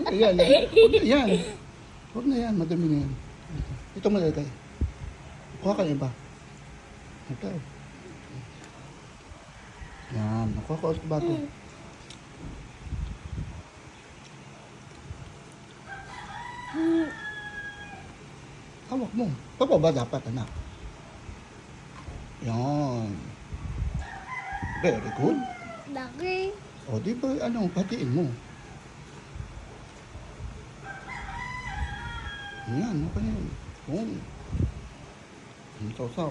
Ayan, huwag na yan. Huwag na yan, madami na yan. Ito malalagay. Kuha ka na iba. Ito. Yan, nakuha ko ulit bago. Hawak mo. Papa ba dapat, anak? Yan. Very good. Laki. O, di ba, patiin mo. Yan, okay na yun. Oo. Ang sausaw.